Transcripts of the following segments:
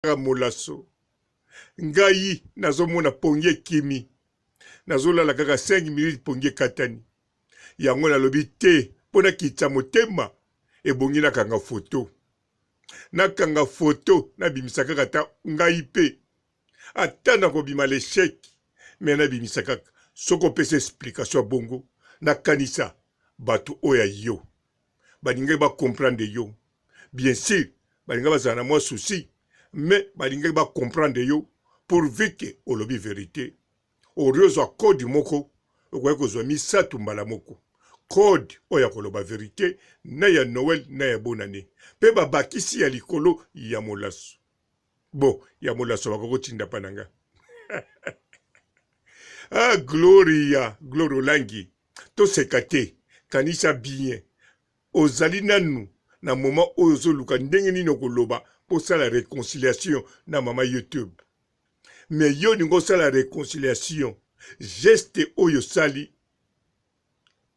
molaso. Ngai nazomona pongie kimi. Nazolala kaka 5 minutes pongie katani. Yango nalobi te pona kitsa motema ebongi nakanga foto. Nakanga foto nabimisa kaka ta ngai pe. Ata nakobima l'échec mais nabimisa kaka soko pesa explication bongo nakanisa bato oya yo. Balinga ba comprendre yo. Bien sûr, balinga bazana na moi souci, mais balinga ba comprendre yo pourvu que olobi vérité. Oriozo code moko, okoye kozwa misatu mbala moko. Code oya koloba vérité, na ya Noël na ya bonne année. Pe babakisi ya likolo ya molaso. Bon, ya molaso bakoko tinda pananga. Ah, Gloria, Glorolangi. To sekate, kanisa bien. Ozali nanu na moment ozo luka ndenge nini okoloba pour ça la réconciliation na mama YouTube. Mais yo ningo ça la réconciliation. Geste oyo sali.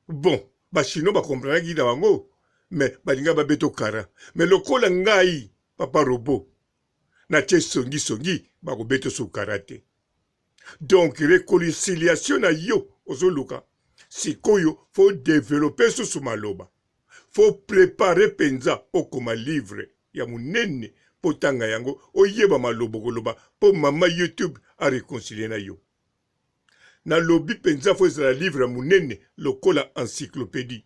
Bon, ba chino ba comprendre ki na bango, mais balinga ba beto kara. Mais lokola ngai papa robot na tie songi ba ko beto so karate. Donc réconciliation na yo ozo luka. Sikoyo faut développer sous maloba. Faut préparer penza okoma livre ya munene potanga yango oyeba malobo koloba po mama YouTube a réconcilier na yo. Na lobi penza faut la livre munene lokola encyclopédie.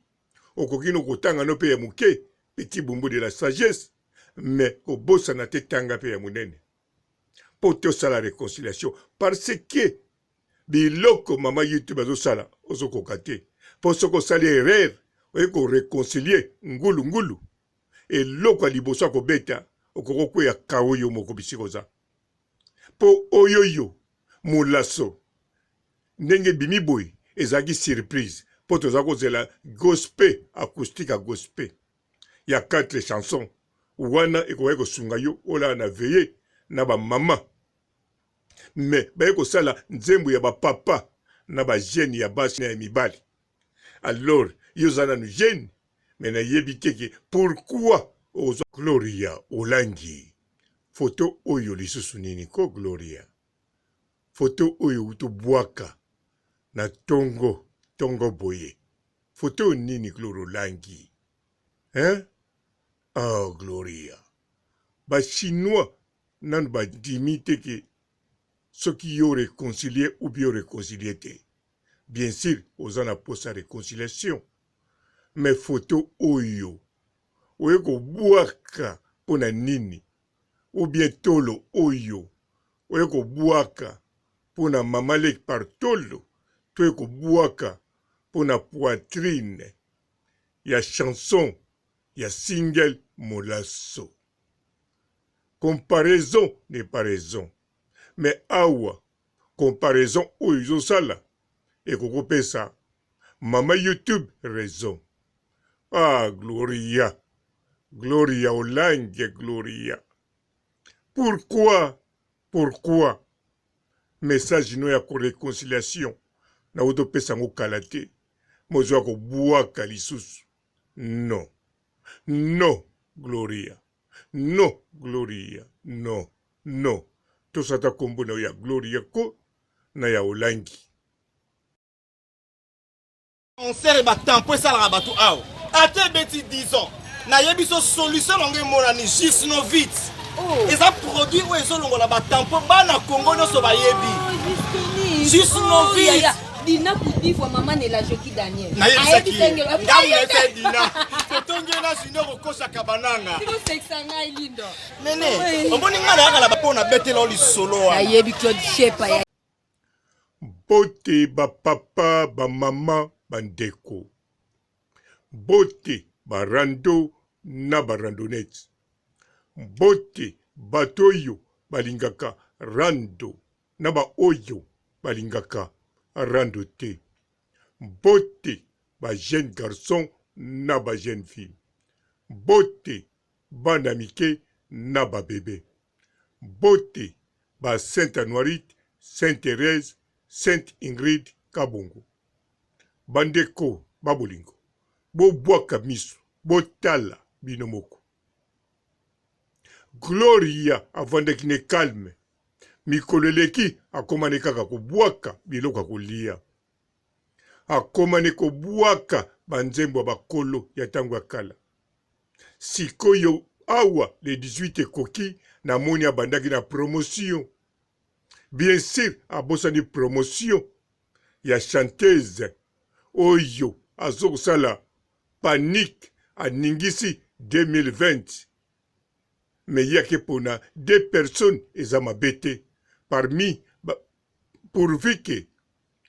Okokino kotanga no pe ya muke petit bumbu de la sagesse mais kobosa na te tanga pe ya munene. Po te sala réconciliation parce que biloko mama YouTube azo sala ozoko kate. Po soko sali erreur ko réconcilier ngulu et loko aliboso ko beta okoko ya kaoyo moko bisikoza po oyoyo mulaso ndenge bimi boy ezaki surprise po toza kozela gospel acoustique à gospel ya 4 chansons wana ekoye kosunga yo ola na veillé na ba mama mais baye ko sala nzembo ya ba papa na ba jeune ya basi na mibali. Alors yozana nu jeune mais na yebi keke pourquoi ozo Gloria Olangi photo oyo lisusu nini ko Gloria photo oyo utobwaka na tongo boye photo nini Gloria Olangi hein. Oh Gloria ba chinois nan ba dimite ke ceux qui ont réconcilié ou bien réconcilié te. Bien sûr, aux en a posé réconciliation. Mais photo oyo. Oyeko buaka pona nini. Ou bien tolo oyo. Oyeko buaka pona mamalek par tolo. Toyeko buaka pona poitrine. Ya chanson. Ya single molasso. Comparaison n'est pas raison. Mais awa. Comparaison oyo sala. Et koko pesa, mama YouTube raison. Ah, Gloria Olangi, Gloria. Pourquoi message no ya réconciliation na auto pesa ngo kalate. Mozo ko buaka lisusu. Non, Gloria. Non, Gloria. Non. To sata kombo na ya Gloria ko na ya Olangi. On sert ba tempo ça la bateau aw. Ate beti 10 ans. Na yebi so solution longue monani juste no vite. Et ça produit ou eso longo la ba tempo ba na Congo no so ba yebi. Juste no vite. Dina kudivo mama ne la joki Daniel. Na yebi sengelo. Ngamu na fe dina. Fotonge na sino kokosa kabananga. Sino sexanga ilindo. Nene, omoni ngala yakala ba pona betela oli solo. Na yebi Claude Shepa ya. Bote ba papa ba mama bandeko. Bote barando na barandonete. Bote batoyo balingaka rando na ba oyo balingaka rando te. Bote ba jeune garçon na ba jeune fille. Bote banamike na ba bébé. Bote ba Sainte Anoirite, Sainte Thérèse, Sainte Ingrid Kabongo. Bandeko babolingo. Bo bwaka miso, bo tala binomoko. Gloria avandaki ne calme. Mikolo eleki akomani kaka kobwaka biloko ya kolia. Akomani kobwaka banzembo ya bakolo ya ntango ya kala. Sikoyo awa le 18 ekoki namoni abandaki na promotion. Bien sûr abosani promotion ya chanteuse oyo azokosala panique aningisi 2020. Mais yake pona 2 personnes eza mabete parmi pourvu que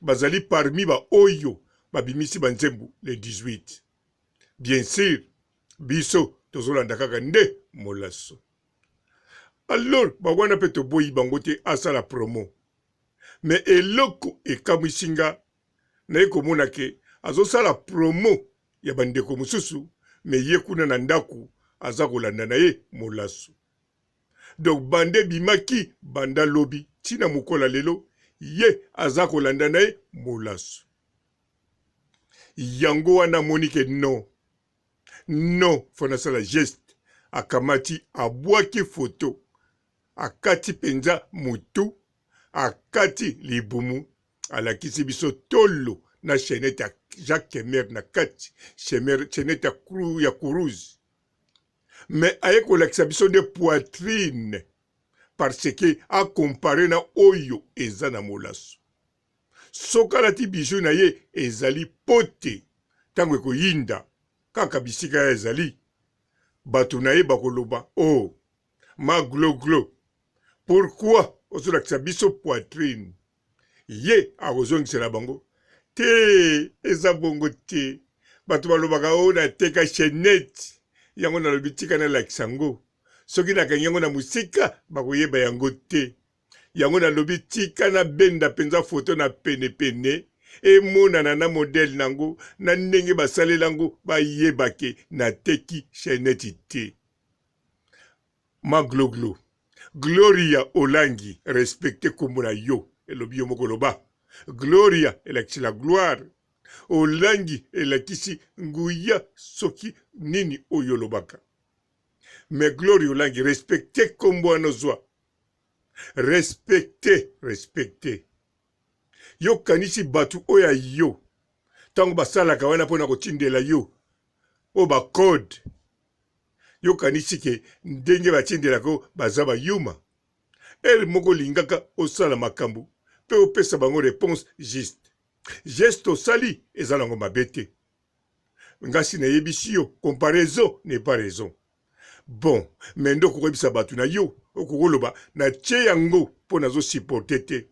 bazali parmi ba oyo babimisi banzembo le 18. Bien sûr biso tozolanda kaka nde molaso. Alors bawana pe toboyi bango te asala promo. Mais eloko ekamwisinga na ekomona ke azosala promo ya bandeko mosusu me ye kuna na ndaku aza kolanda na ye molaso. Donc bande bimaki banda lobi tina mukola lelo ye aza kolanda na ye molaso. Yango wana monike non fona sala geste akamati abwaki photo akati penza mutu akati libumu alakisi biso tolo na chaînette ya Jacques Emer na kati chaînette ya Kourouz. Mais aye kolakisa biso de poitrine parce que a comparé na oyo eza na molaso. Sokalati bijou na ye ezali pote tango ekoyinda kaka bisika ya ezali bato na ye bakoloba oh ma glo pourquoi ozolakisa biso poitrine ye akozongisela bango te eza bongo te bato balobaka o nateka chaînette yango nalobi tika nalakisa ngo soki nakangi yango na mosika bakoyeba yango te yango nalobi tika na benda penza foto na penepene emonana na modele nango na ndenge basalela yango bayebake nateki chaînette te. Ma gloglo Gloria Olangi respecte kombo na yo elobi yo moko loba Gloria elakisi la gloire Olangi elakisi nguya soki nini oyo lobaka. Mais Gloria Olangi respecte kombo anozwa respecte yo kanisi batu oya yo tango basalaka wana mpona kotindela yo o ba code yo kanisi ke ndenge batindelako baza bayuma ele moko lingaka osala makambo pe opesa bango réponse juste geste osali eza nango mabe te ngasi nayebisi yo comparaison n'est pas raison. Bon mais nde okoyebisa bato na yo okokoloba natie yango mpo nazosupporte te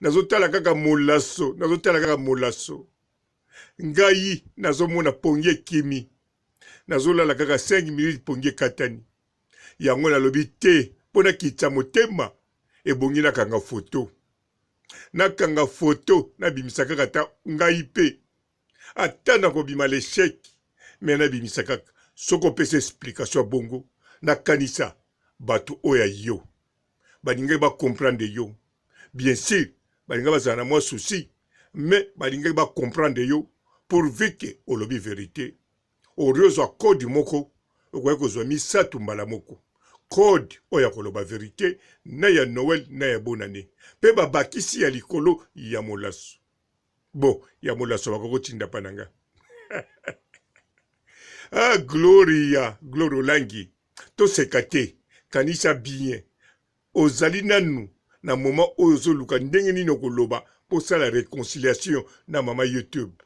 nazotala kaka molaso ngai nazomona pongi ekimi nazolala kaka 5 minutes pongi ekatani yango nalobi te mpo nakitisa motema ebongi nakanga foto nabimisa kaka ta ngai pe ata nakobima lesheki me nabimisa kaka soko opesa explication ya bongo nakanisa bato oyo yo balingaki bacomprendre yo bien sûr balingaki bazala na mwa souci mais balingaki bacomprendre yo pourvu ke olobi vérité oriozwa code moko okoki kozwa misato mbala moko code oyo ya koloba vérité na ya Noël na ya bonane mpe babakisi ya likolo ya molaso. Bon ya molaso bakokotinda pa na nga ah Gloria Olangi toseka te kanisa bien ozali nanu na moment oyo ozoluka ndenge nini okoloba posala réconciliation na mama YouTube.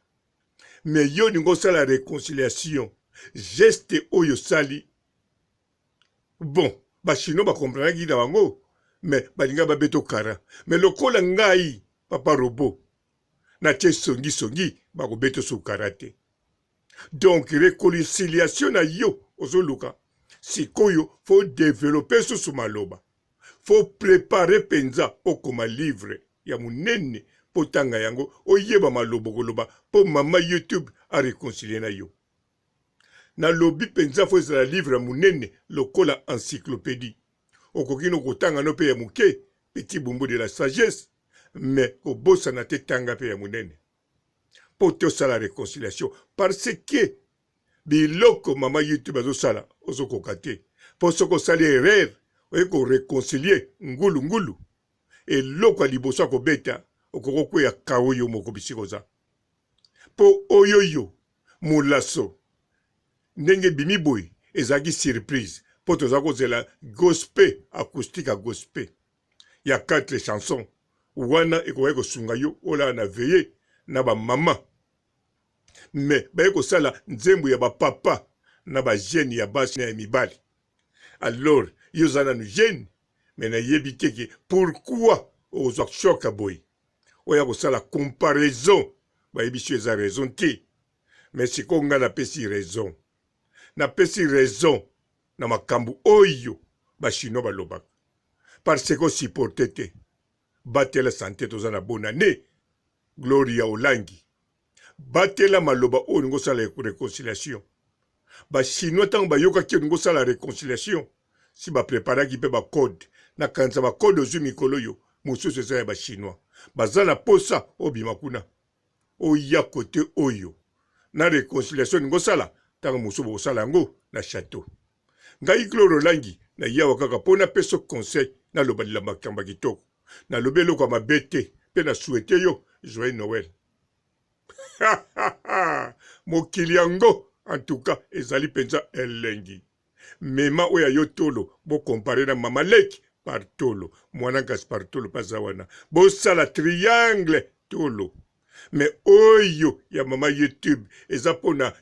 Mais yo ningo sala réconciliation geste oyo sali bon bachino bakomprendaki na bango mais balinga babeto kara mais lokola ngai papa robo natie songi bakobeto sukara te. Donc réconciliation na yo ozoluka sikoyo faut développer susu maloba faut préparer penza okoma livre ya munene potanga yango oyeba malobo koloba po mama YouTube a réconcilier na yo na lobi penza faut ezala livre munene lokola encyclopédie okokino kotanga no pe ya muke petit bumbu de la sagesse mais kobosana te tanga pe ya munene po tosala réconciliation parce que biloko mama YouTube azosala ozokoka te po soko osali erreur oye ko réconcilier ngulu ngulu eloko ya liboso akobeta okoko kweya kawo yo moko bisika oza mpo oyoyo molaso ndenge bimi boye ezalaki surprise mpo toza kozela gospel acoustique ya gospel ya 4 chansons wana ekoki kosunga yo olala na veye na bamama me baye kosala nzembo ya bapapa na bajene ya basi na ya mibali alors yo oza nanu jeune me nayebi teke pourquoi ozwa shoka boye oya kosala comparaison bayebi so eza raison te me sikoyo ngai napesi raison na makambo oyo bachinois balobaka parce que osupporte te batela sante toza na bonane Gloria Olangi batela maloba oyo olingi osala réconciliation bachinois ntango bayokaki olingi osala réconciliation si bapreparaki mpe bacode nakanisa bacode ozwi mikolo oyo mosusu eza ya bachinois baza na posa obima kuna oya kote oyo na réconciliation olingi osala ntango mosusu bokosala yango na château ngai Gloria Olangi na yawa kaka mpo napesa conseil nalobalela makambo kitoko nalobi eloko ya mabe te mpe na souhaite yo joyeux Noël mokili yango en tout cas ezali mpenza elengi mema oyo yo tolo bokompare na mama leki par tolo mwana kasi par tolo paza wana bosala triangle tolo me oyo ya mama YouTube eza mpona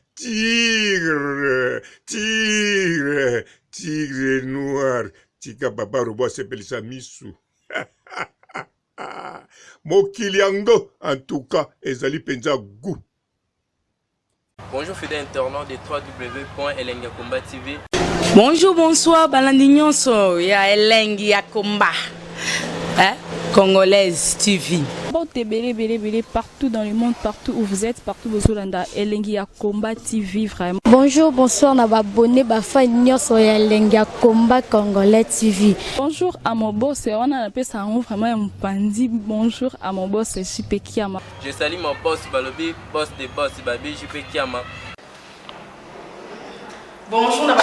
tigre noir tika baba robo asepelisa misu mokili yango en tout cas ezali mpenza goût. Bonjour fidèles internautes de www.elengiakomba TV. Bonjour, bonsoir, balandi nyonso ya Elengi ya Komba. Congolaise TV. Bon, belé partout dans le monde, partout où vous êtes, partout où vous êtes, Elengi ya Komba TV vraiment. Bonjour, bonsoir, na abonné ba fan nyonso ya Elengi ya Komba Congolais TV. Bonjour à mon boss, on a appelé ça vraiment un pandi. Bonjour à mon boss, JP Kiama. Je salue mon boss Balobi, boss de boss Babi, JP Kiama. Bonjour, na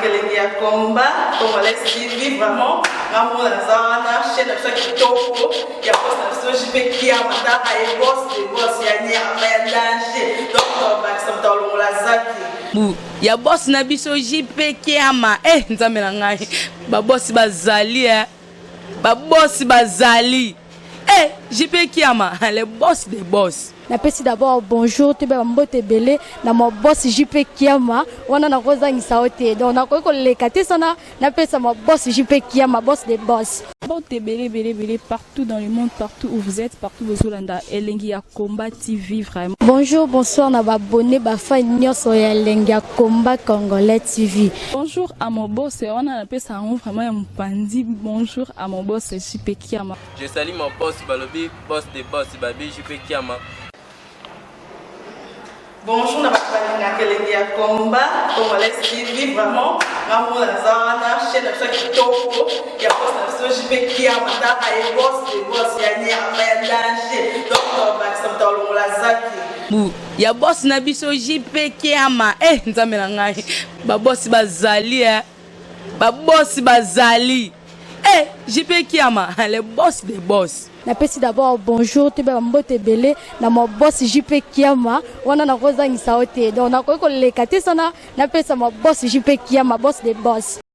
Elengi ya Komba Congolais TV vraiment. Ramon Lazana, chaîne de Kitoko, il y a boss de JP Kiama, et boss de boss, il y a un danger. Donc, ça me la zaki. Ya boss na biso JP Kiama nzambe na ngai ba boss bazali ba boss bazali JP Kiama le boss des boss. Napesi d'abord bonjour te ba mbote belé na mo boss JP Kiama wana na kozangisa ote donc na ko lekate sana napesa mo boss JP Kiama boss des boss. Bon, belé partout dans le monde, partout où vous êtes, partout où vous êtes, Elengi ya Komba TV vraiment. Bonjour, bonsoir, na abonné ba fan nyonso ya Elengi ya Komba Congolais TV. Bonjour à mon boss, on a appelé ça vraiment un pandi. Bonjour à mon boss JP Kiama. Je salue mon boss Balobi, boss de boss Babi, JP Kiama. Bonjour, na Elengi ya Komba Congolais TV vraiment. Ramon Lazana, chaîne de Kitoko, il y a boss de JP Kiama, et boss de boss, il y a un danger. Donc, ça me la zaki. Ya boss na biso JP Kiama nzambe na ngai ba boss bazali ba boss bazali JP Kiama le boss des boss. Napesi d'abord bonjour te ba mbote belé na mo boss JP Kiama wana na kozangisa ote donc na ko lekate sana napesa mo boss JP Kiama boss des boss.